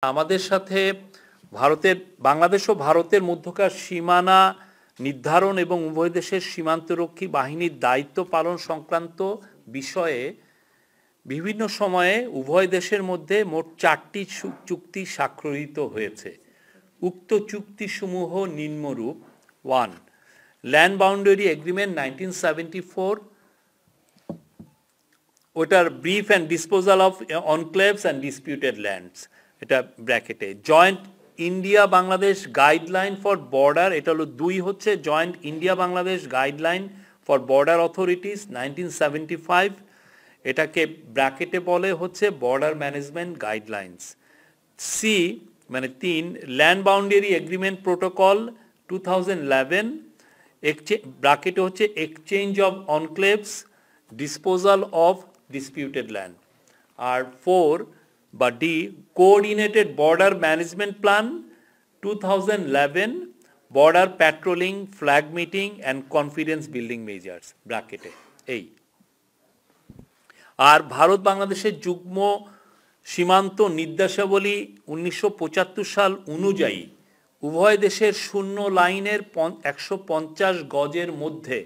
আমাদের সাথে বাংলাদেশ ও ভারতের মধ্যকার সীমানা নির্ধারণ এবং উভয় দেশের সীমান্তরক্ষী বাহিনীর দায়িত্ব পালন সংক্রান্ত বিষয়ে বিভিন্ন সময়ে উভয় দেশের মধ্যে মোট 4টি চুক্তি স্বাক্ষরিত হয়েছে। উক্ত চুক্তিসমূহ নিম্নরূপ: 1. ল্যান্ড বাউন্ডারি এগ্রিমেন্ট 1974, ওটার brief and disposal of enclaves and disputed lands, এটা ব্র্যাকেটে। Joint India Bangladesh guideline for border, এটা হলো 2 হচ্ছে joint India Bangladesh guideline for border authorities 1975, এটাকে ব্র্যাকেটে বলে হচ্ছে বর্ডার ম্যানেজমেন্ট গাইডলাইন্স। সি মানে 3, ল্যান্ড বাউন্ডারি এগ্রিমেন্ট প্রোটোকল 2011, ব্র্যাকেটে হচ্ছে exchange of enclaves, disposal of disputed land. আর 4 বা D, coordinated border management plan 2011, border patrolling, flag meeting and confidence building measures, ব্র্যাকেটে এই। আর ভারত বাংলাদেশের যুগ্ম সীমান্ত নির্দেশাবলী 1975 সাল অনুযায়ী উভয় দেশের শূন্য লাইনের 150 গজের মধ্যে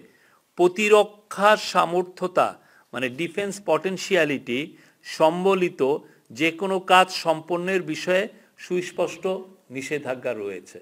প্রতিরক্ষা সামর্থ্যতা মানে ডিফেন্স পটেনশিয়ালিটি সম্বলিত যে কোনো কাজ সম্পন্নের বিষয়ে সুস্পষ্ট নিষেধাজ্ঞা রয়েছে।